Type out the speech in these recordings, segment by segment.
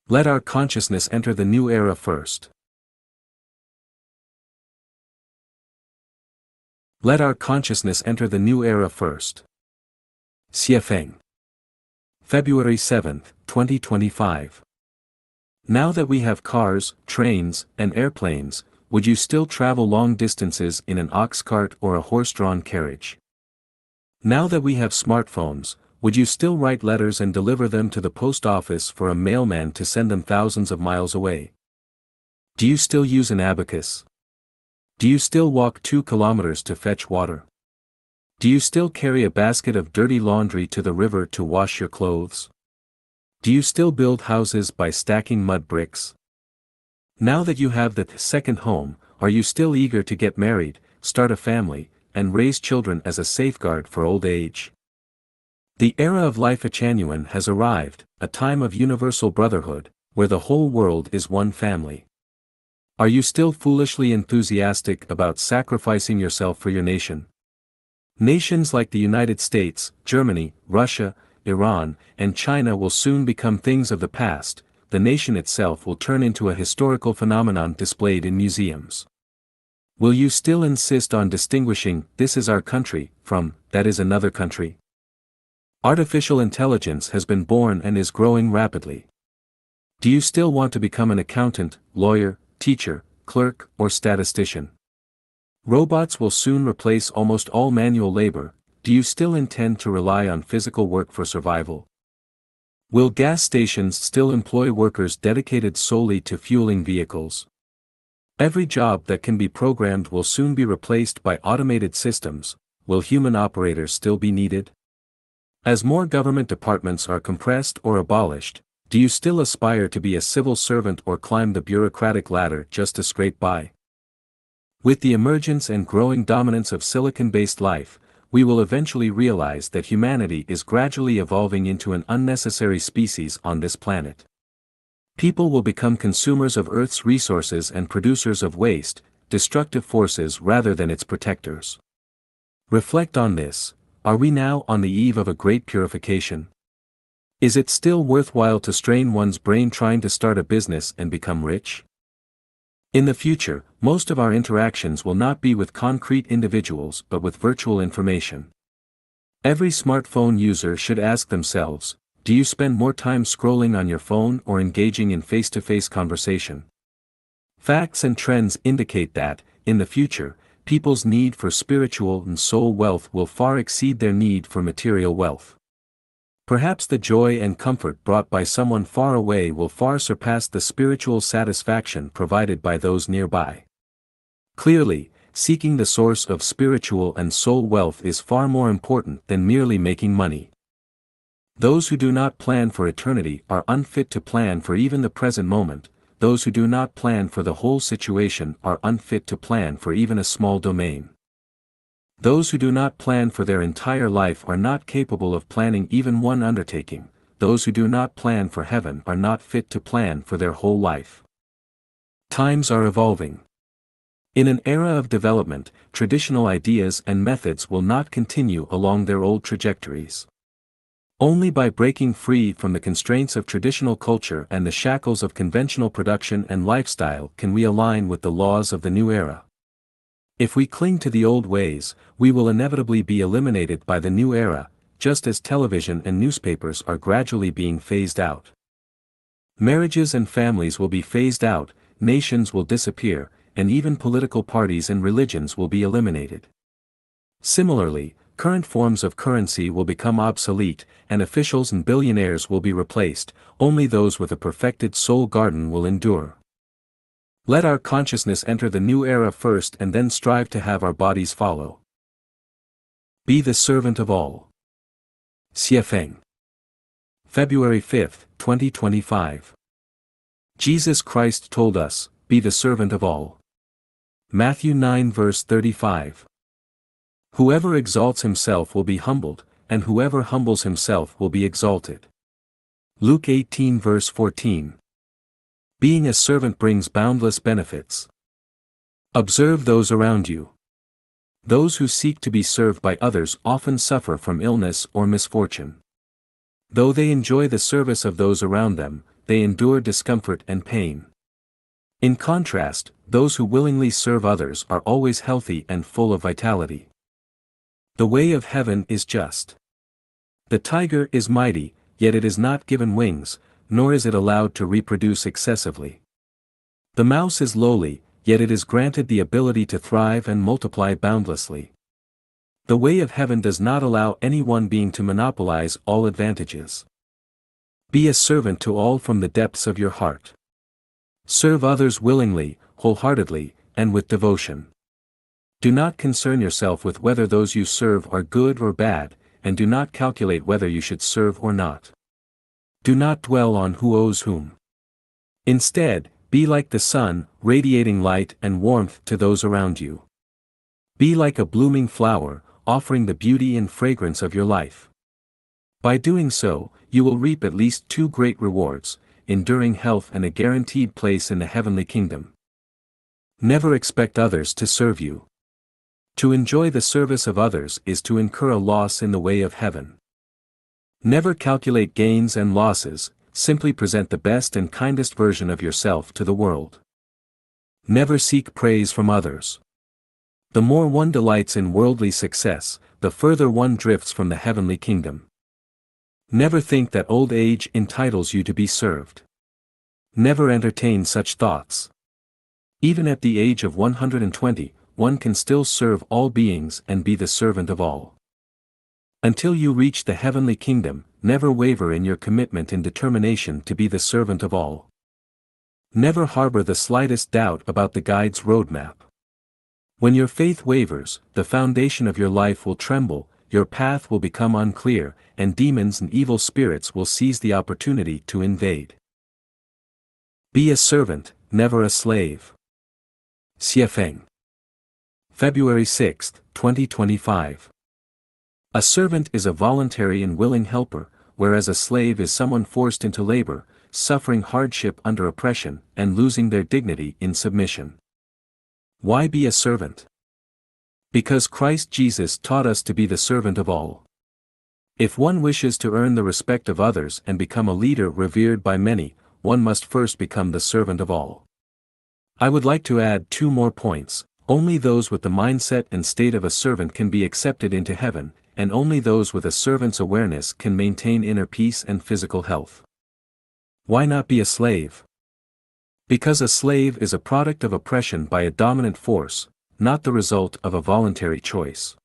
Let our consciousness enter the new era first. Let our consciousness enter the new era first. Xie Feng. February 7, 2025. Now that we have cars, trains, and airplanes, would you still travel long distances in an ox cart or a horse-drawn carriage? Now that we have smartphones, would you still write letters and deliver them to the post office for a mailman to send them thousands of miles away? Do you still use an abacus? Do you still walk 2 kilometers to fetch water? Do you still carry a basket of dirty laundry to the river to wash your clothes? Do you still build houses by stacking mud bricks? Now that you have the second home, are you still eager to get married, start a family, and raise children as a safeguard for old age? The era of life genuine has arrived, a time of universal brotherhood, where the whole world is one family. Are you still foolishly enthusiastic about sacrificing yourself for your nation? Nations like the United States, Germany, Russia, Iran, and China will soon become things of the past. The nation itself will turn into a historical phenomenon displayed in museums. Will you still insist on distinguishing "this is our country" from "that is another country"? Artificial intelligence has been born and is growing rapidly. Do you still want to become an accountant, lawyer, teacher, clerk, or statistician? Robots will soon replace almost all manual labor. Do you still intend to rely on physical work for survival? Will gas stations still employ workers dedicated solely to fueling vehicles? Every job that can be programmed will soon be replaced by automated systems. Will human operators still be needed? As more government departments are compressed or abolished, do you still aspire to be a civil servant or climb the bureaucratic ladder just to scrape by? With the emergence and growing dominance of silicon-based life, we will eventually realize that humanity is gradually evolving into an unnecessary species on this planet. People will become consumers of Earth's resources and producers of waste, destructive forces rather than its protectors. Reflect on this. Are we now on the eve of a great purification? Is it still worthwhile to strain one's brain trying to start a business and become rich? In the future, most of our interactions will not be with concrete individuals but with virtual information. Every smartphone user should ask themselves, do you spend more time scrolling on your phone or engaging in face-to-face conversation? Facts and trends indicate that, in the future, people's need for spiritual and soul wealth will far exceed their need for material wealth. Perhaps the joy and comfort brought by someone far away will far surpass the spiritual satisfaction provided by those nearby. Clearly, seeking the source of spiritual and soul wealth is far more important than merely making money. Those who do not plan for eternity are unfit to plan for even the present moment. Those who do not plan for the whole situation are unfit to plan for even a small domain. Those who do not plan for their entire life are not capable of planning even one undertaking. Those who do not plan for heaven are not fit to plan for their whole life. Times are evolving. In an era of development, traditional ideas and methods will not continue along their old trajectories. Only by breaking free from the constraints of traditional culture and the shackles of conventional production and lifestyle can we align with the laws of the new era. If we cling to the old ways, we will inevitably be eliminated by the new era, just as television and newspapers are gradually being phased out. Marriages and families will be phased out, nations will disappear, and even political parties and religions will be eliminated. Similarly, current forms of currency will become obsolete, and officials and billionaires will be replaced. Only those with a perfected soul garden will endure. Let our consciousness enter the new era first and then strive to have our bodies follow. Be the servant of all. Xie Feng. February 5, 2025. Jesus Christ told us, be the servant of all. Matthew 9 verse 35. Whoever exalts himself will be humbled, and whoever humbles himself will be exalted. Luke 18 verse 14. Being a servant brings boundless benefits. Observe those around you. Those who seek to be served by others often suffer from illness or misfortune. Though they enjoy the service of those around them, they endure discomfort and pain. In contrast, those who willingly serve others are always healthy and full of vitality. The way of heaven is just. The tiger is mighty, yet it is not given wings, nor is it allowed to reproduce excessively. The mouse is lowly, yet it is granted the ability to thrive and multiply boundlessly. The way of heaven does not allow any one being to monopolize all advantages. Be a servant to all from the depths of your heart. Serve others willingly, wholeheartedly, and with devotion. Do not concern yourself with whether those you serve are good or bad, and do not calculate whether you should serve or not. Do not dwell on who owes whom. Instead, be like the sun, radiating light and warmth to those around you. Be like a blooming flower, offering the beauty and fragrance of your life. By doing so, you will reap at least two great rewards: enduring health and a guaranteed place in the heavenly kingdom. Never expect others to serve you. To enjoy the service of others is to incur a loss in the way of heaven. Never calculate gains and losses, simply present the best and kindest version of yourself to the world. Never seek praise from others. The more one delights in worldly success, the further one drifts from the heavenly kingdom. Never think that old age entitles you to be served. Never entertain such thoughts. Even at the age of 120, one can still serve all beings and be the servant of all. Until you reach the heavenly kingdom, never waver in your commitment and determination to be the servant of all. Never harbor the slightest doubt about the guide's roadmap. When your faith wavers, the foundation of your life will tremble, your path will become unclear, and demons and evil spirits will seize the opportunity to invade. Be a servant, never a slave. Xie Feng. February 6, 2025. A servant is a voluntary and willing helper, whereas a slave is someone forced into labor, suffering hardship under oppression, and losing their dignity in submission. Why be a servant? Because Christ Jesus taught us to be the servant of all. If one wishes to earn the respect of others and become a leader revered by many, one must first become the servant of all. I would like to add two more points. Only those with the mindset and state of a servant can be accepted into heaven, and only those with a servant's awareness can maintain inner peace and physical health. Why not be a slave? Because a slave is a product of oppression by a dominant force, not the result of a voluntary choice.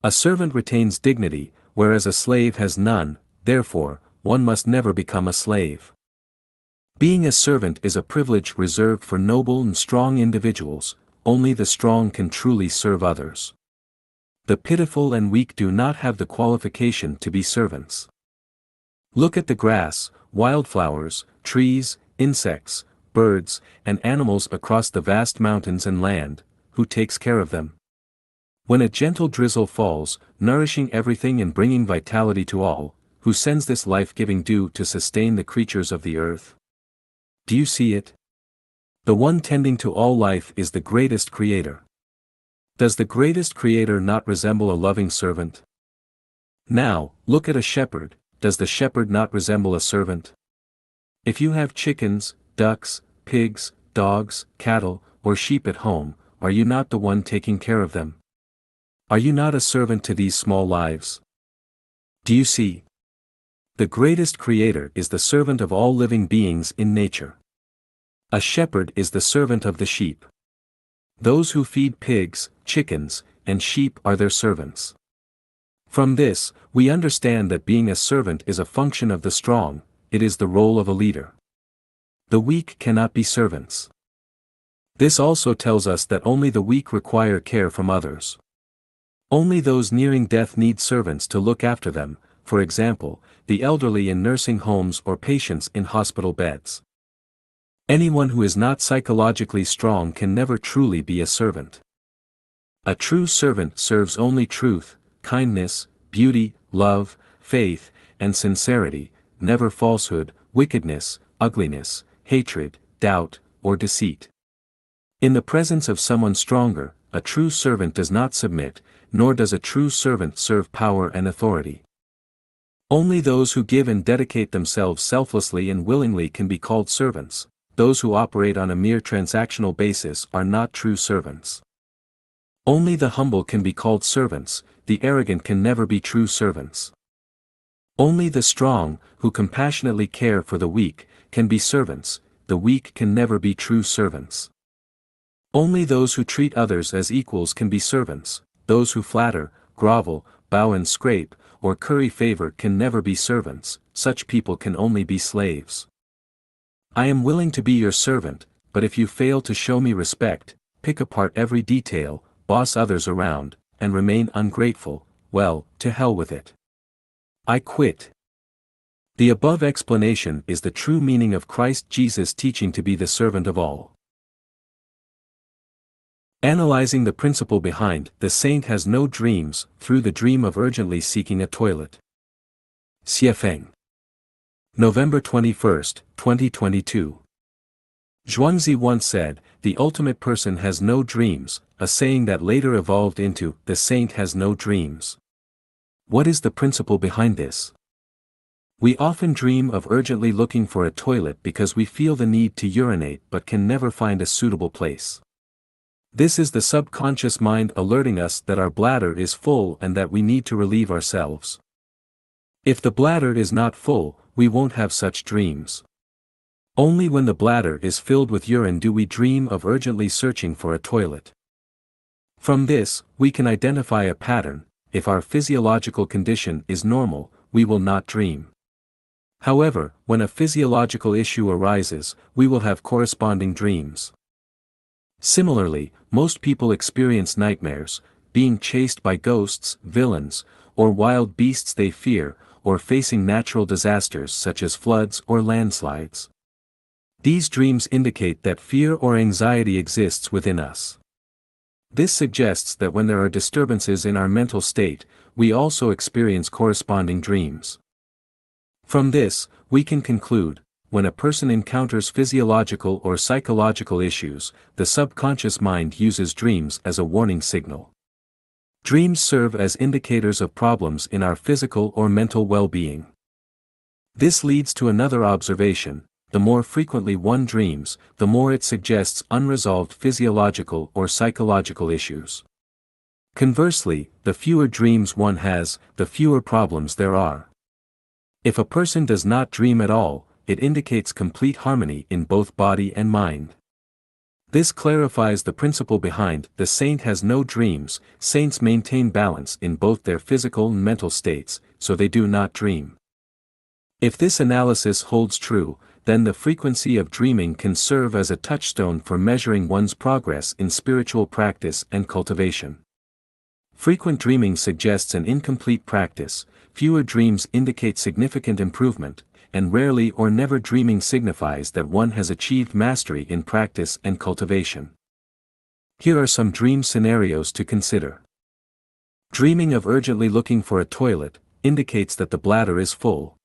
A servant retains dignity, whereas a slave has none, therefore, one must never become a slave. Being a servant is a privilege reserved for noble and strong individuals. Only the strong can truly serve others. The pitiful and weak do not have the qualification to be servants. Look at the grass, wildflowers, trees, insects, birds, and animals across the vast mountains and land. Who takes care of them? When a gentle drizzle falls, nourishing everything and bringing vitality to all, who sends this life-giving dew to sustain the creatures of the earth? Do you see it? The one tending to all life is the greatest creator. Does the greatest creator not resemble a loving servant? Now, look at a shepherd. Does the shepherd not resemble a servant? If you have chickens, ducks, pigs, dogs, cattle, or sheep at home, are you not the one taking care of them? Are you not a servant to these small lives? Do you see? The greatest creator is the servant of all living beings in nature. A shepherd is the servant of the sheep. Those who feed pigs, chickens, and sheep are their servants. From this, we understand that being a servant is a function of the strong, it is the role of a leader. The weak cannot be servants. This also tells us that only the weak require care from others. Only those nearing death need servants to look after them, for example, the elderly in nursing homes or patients in hospital beds. Anyone who is not psychologically strong can never truly be a servant. A true servant serves only truth, kindness, beauty, love, faith, and sincerity, never falsehood, wickedness, ugliness, hatred, doubt, or deceit. In the presence of someone stronger, a true servant does not submit, nor does a true servant serve power and authority. Only those who give and dedicate themselves selflessly and willingly can be called servants. Those who operate on a mere transactional basis are not true servants. Only the humble can be called servants, the arrogant can never be true servants. Only the strong, who compassionately care for the weak, can be servants, the weak can never be true servants. Only those who treat others as equals can be servants, those who flatter, grovel, bow and scrape, or curry favor can never be servants, such people can only be slaves. I am willing to be your servant, but if you fail to show me respect, pick apart every detail, boss others around, and remain ungrateful, well, to hell with it. I quit. The above explanation is the true meaning of Christ Jesus' teaching to be the servant of all. Analyzing the principle behind "the saint has no dreams" through the dream of urgently seeking a toilet. Xiefeng. November 21, 2022. Zhuangzi once said, "The ultimate person has no dreams," a saying that later evolved into, "The saint has no dreams." What is the principle behind this? We often dream of urgently looking for a toilet because we feel the need to urinate but can never find a suitable place. This is the subconscious mind alerting us that our bladder is full and that we need to relieve ourselves. If the bladder is not full, we won't have such dreams. Only when the bladder is filled with urine do we dream of urgently searching for a toilet. From this, we can identify a pattern. If our physiological condition is normal, we will not dream. However, when a physiological issue arises, we will have corresponding dreams. Similarly, most people experience nightmares, being chased by ghosts, villains, or wild beasts they fear, or facing natural disasters such as floods or landslides. These dreams indicate that fear or anxiety exists within us. This suggests that when there are disturbances in our mental state, we also experience corresponding dreams. From this, we can conclude, when a person encounters physiological or psychological issues, the subconscious mind uses dreams as a warning signal. Dreams serve as indicators of problems in our physical or mental well-being. This leads to another observation: the more frequently one dreams, the more it suggests unresolved physiological or psychological issues. Conversely, the fewer dreams one has, the fewer problems there are. If a person does not dream at all, it indicates complete harmony in both body and mind. This clarifies the principle behind "the saint has no dreams." Saints maintain balance in both their physical and mental states, so they do not dream. If this analysis holds true, then the frequency of dreaming can serve as a touchstone for measuring one's progress in spiritual practice and cultivation. Frequent dreaming suggests an incomplete practice, fewer dreams indicate significant improvement, and rarely or never dreaming signifies that one has achieved mastery in practice and cultivation. Here are some dream scenarios to consider. Dreaming of urgently looking for a toilet indicates that the bladder is full.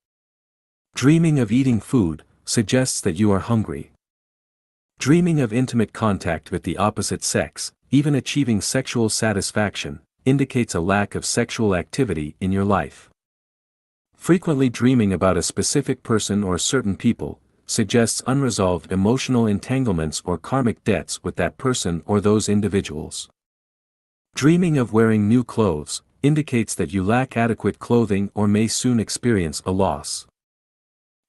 Dreaming of eating food suggests that you are hungry. Dreaming of intimate contact with the opposite sex, even achieving sexual satisfaction, indicates a lack of sexual activity in your life. Frequently dreaming about a specific person or certain people suggests unresolved emotional entanglements or karmic debts with that person or those individuals. Dreaming of wearing new clothes indicates that you lack adequate clothing or may soon experience a loss.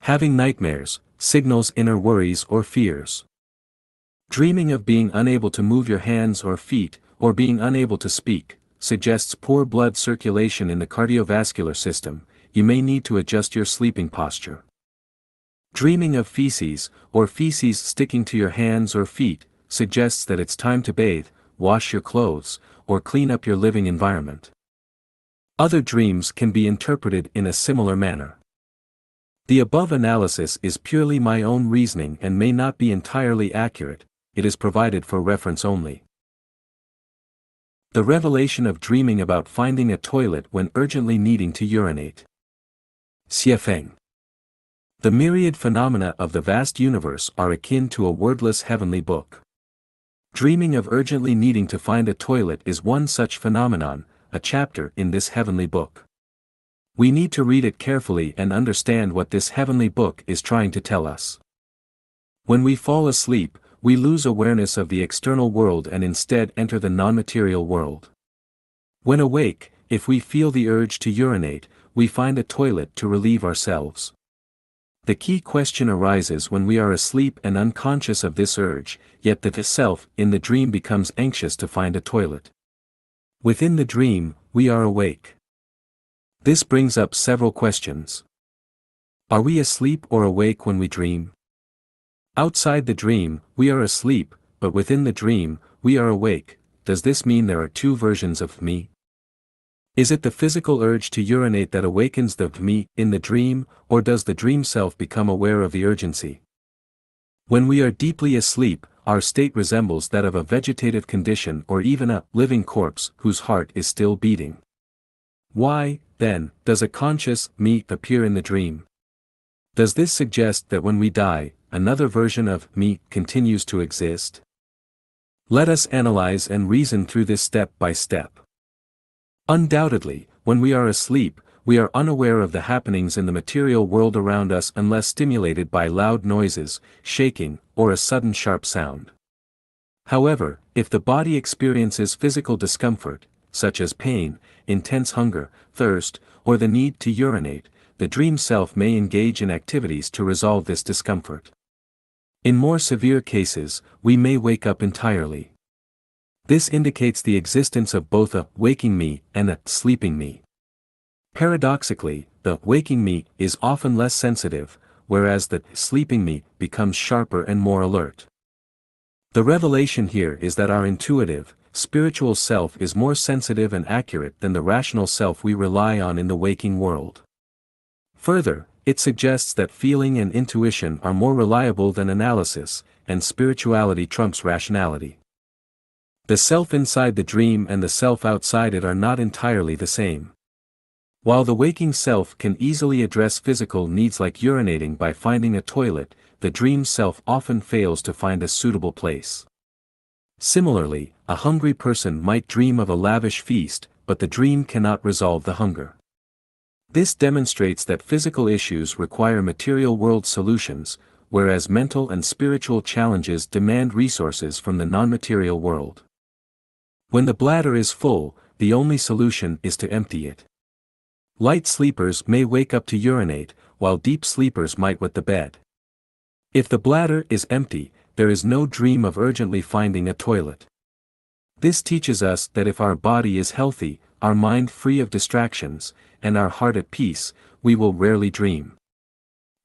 Having nightmares signals inner worries or fears. Dreaming of being unable to move your hands or feet, or being unable to speak, suggests poor blood circulation in the cardiovascular system. You may need to adjust your sleeping posture. Dreaming of feces, or feces sticking to your hands or feet, suggests that it's time to bathe, wash your clothes, or clean up your living environment. Other dreams can be interpreted in a similar manner. The above analysis is purely my own reasoning and may not be entirely accurate, it is provided for reference only. The revelation of dreaming about finding a toilet when urgently needing to urinate. Xiefeng. The myriad phenomena of the vast universe are akin to a wordless heavenly book. Dreaming of urgently needing to find a toilet is one such phenomenon, a chapter in this heavenly book. We need to read it carefully and understand what this heavenly book is trying to tell us. When we fall asleep, we lose awareness of the external world and instead enter the non-material world. When awake, if we feel the urge to urinate, we find a toilet to relieve ourselves. The key question arises when we are asleep and unconscious of this urge, yet the self in the dream becomes anxious to find a toilet. Within the dream, we are awake. This brings up several questions. Are we asleep or awake when we dream? Outside the dream, we are asleep, but within the dream, we are awake. Does this mean there are two versions of me? Is it the physical urge to urinate that awakens the me in the dream, or does the dream self become aware of the urgency? When we are deeply asleep, our state resembles that of a vegetative condition or even a living corpse whose heart is still beating. Why, then, does a conscious me appear in the dream? Does this suggest that when we die, another version of me continues to exist? Let us analyze and reason through this step by step. Undoubtedly, when we are asleep, we are unaware of the happenings in the material world around us unless stimulated by loud noises, shaking, or a sudden sharp sound. However, if the body experiences physical discomfort, such as pain, intense hunger, thirst, or the need to urinate, the dream self may engage in activities to resolve this discomfort. In more severe cases, we may wake up entirely. This indicates the existence of both a waking me and a sleeping me. Paradoxically, the waking me is often less sensitive, whereas the sleeping me becomes sharper and more alert. The revelation here is that our intuitive, spiritual self is more sensitive and accurate than the rational self we rely on in the waking world. Further, it suggests that feeling and intuition are more reliable than analysis, and spirituality trumps rationality. The self inside the dream and the self outside it are not entirely the same. While the waking self can easily address physical needs like urinating by finding a toilet, the dream self often fails to find a suitable place. Similarly, a hungry person might dream of a lavish feast, but the dream cannot resolve the hunger. This demonstrates that physical issues require material world solutions, whereas mental and spiritual challenges demand resources from the non-material world. When the bladder is full, the only solution is to empty it. Light sleepers may wake up to urinate, while deep sleepers might wet the bed. If the bladder is empty, there is no dream of urgently finding a toilet. This teaches us that if our body is healthy, our mind free of distractions, and our heart at peace, we will rarely dream.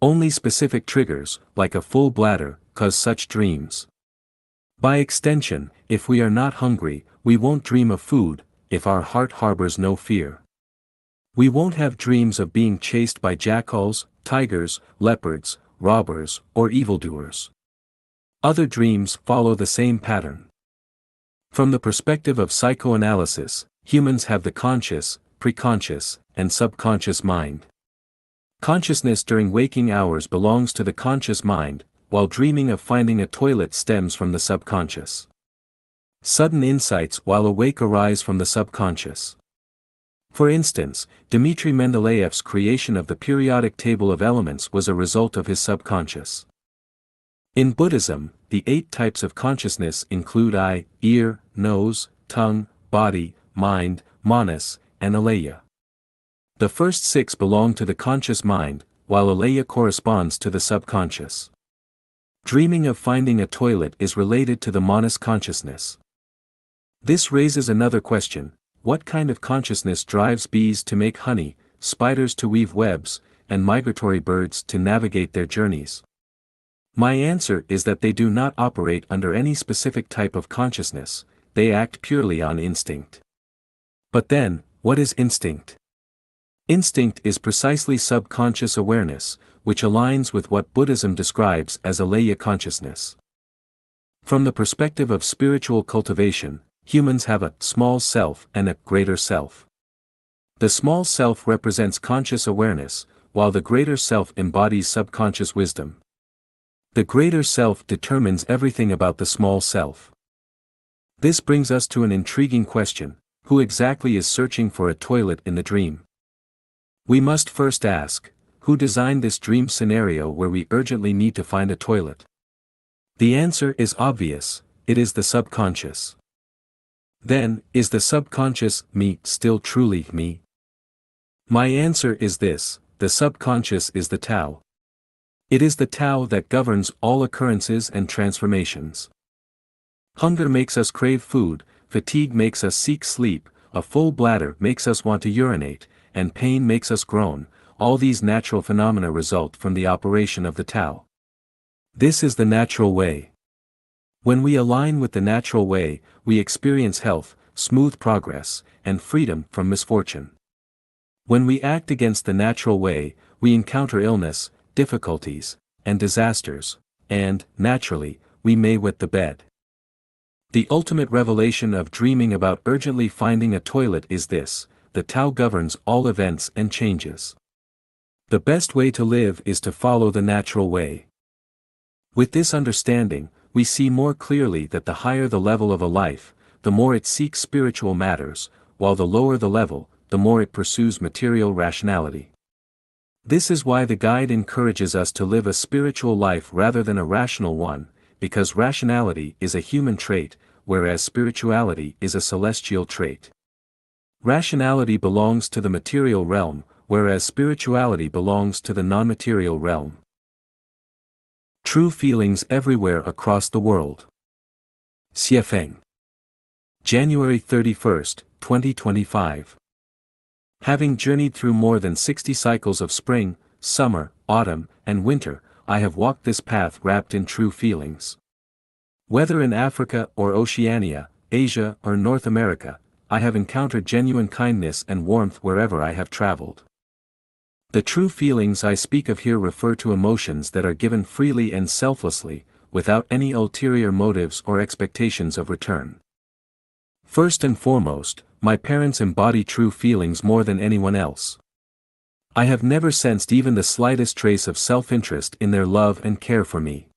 Only specific triggers, like a full bladder, cause such dreams. By extension, if we are not hungry, we won't dream of food. If our heart harbors no fear, we won't have dreams of being chased by jackals, tigers, leopards, robbers, or evildoers. Other dreams follow the same pattern. From the perspective of psychoanalysis, humans have the conscious, preconscious, and subconscious mind. Consciousness during waking hours belongs to the conscious mind, while dreaming of finding a toilet stems from the subconscious. Sudden insights while awake arise from the subconscious. For instance, Dmitri Mendeleev's creation of the periodic table of elements was a result of his subconscious. In Buddhism, the 8 types of consciousness include eye, ear, nose, tongue, body, mind, manas, and aleya. The first 6 belong to the conscious mind, while aleya corresponds to the subconscious. Dreaming of finding a toilet is related to the manas consciousness. This raises another question: what kind of consciousness drives bees to make honey, spiders to weave webs, and migratory birds to navigate their journeys? My answer is that they do not operate under any specific type of consciousness, they act purely on instinct. But then, what is instinct? Instinct is precisely subconscious awareness, which aligns with what Buddhism describes as aleya consciousness. From the perspective of spiritual cultivation, humans have a small self and a greater self. The small self represents conscious awareness, while the greater self embodies subconscious wisdom. The greater self determines everything about the small self. This brings us to an intriguing question: who exactly is searching for a toilet in the dream? We must first ask, who designed this dream scenario where we urgently need to find a toilet? The answer is obvious, it is the subconscious. Then, is the subconscious me still truly me? My answer is this: the subconscious is the Tao. It is the Tao that governs all occurrences and transformations. Hunger makes us crave food, fatigue makes us seek sleep, a full bladder makes us want to urinate, and pain makes us groan. All these natural phenomena result from the operation of the Tao. This is the natural way. When we align with the natural way, we experience health, smooth progress, and freedom from misfortune. When we act against the natural way, we encounter illness, difficulties, and disasters, and, naturally, we may wet the bed. The ultimate revelation of dreaming about urgently finding a toilet is this: the Tao governs all events and changes. The best way to live is to follow the natural way. With this understanding, we see more clearly that the higher the level of a life, the more it seeks spiritual matters, while the lower the level, the more it pursues material rationality. This is why the guide encourages us to live a spiritual life rather than a rational one, because rationality is a human trait, whereas spirituality is a celestial trait. Rationality belongs to the material realm, whereas spirituality belongs to the non-material realm. True feelings everywhere across the world. Xiefeng. January 31, 2025. Having journeyed through more than 60 cycles of spring, summer, autumn, and winter, I have walked this path wrapped in true feelings. Whether in Africa or Oceania, Asia or North America, I have encountered genuine kindness and warmth wherever I have traveled. The true feelings I speak of here refer to emotions that are given freely and selflessly, without any ulterior motives or expectations of return. First and foremost, my parents embody true feelings more than anyone else. I have never sensed even the slightest trace of self-interest in their love and care for me.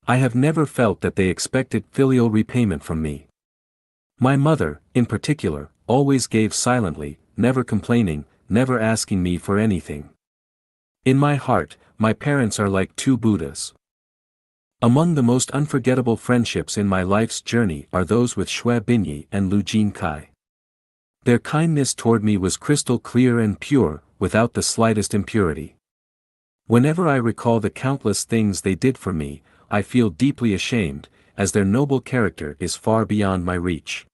I have never felt that they expected filial repayment from me. My mother, in particular, always gave silently, never complaining, never asking me for anything. In my heart, my parents are like two Buddhas. Among the most unforgettable friendships in my life's journey are those with Xue Binyi and Lu Jinkai. Their kindness toward me was crystal clear and pure, without the slightest impurity. Whenever I recall the countless things they did for me, I feel deeply ashamed, as their noble character is far beyond my reach.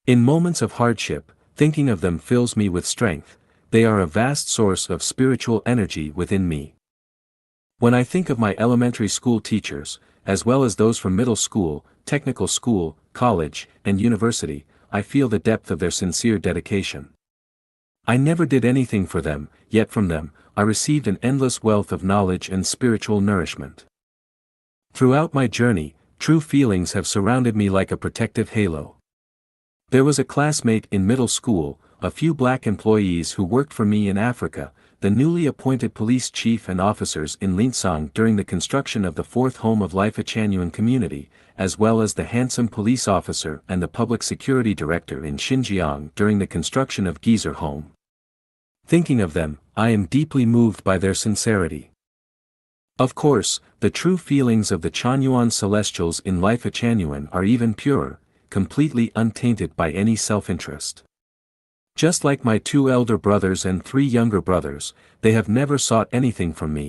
In moments of hardship, thinking of them fills me with strength. They are a vast source of spiritual energy within me. When I think of my elementary school teachers, as well as those from middle school, technical school, college, and university, I feel the depth of their sincere dedication. I never did anything for them, yet from them, I received an endless wealth of knowledge and spiritual nourishment. Throughout my journey, true feelings have surrounded me like a protective halo. There was a classmate in middle school, a few black employees who worked for me in Africa, the newly appointed police chief and officers in Linsang during the construction of the fourth home of Life Achanuan community, as well as the handsome police officer and the public security director in Xinjiang during the construction of Gizer home. Thinking of them, I am deeply moved by their sincerity. Of course, the true feelings of the Chanyuan celestials in Life Achanuan are even purer, completely untainted by any self-interest. Just like my 2 elder brothers and 3 younger brothers, they have never sought anything from me,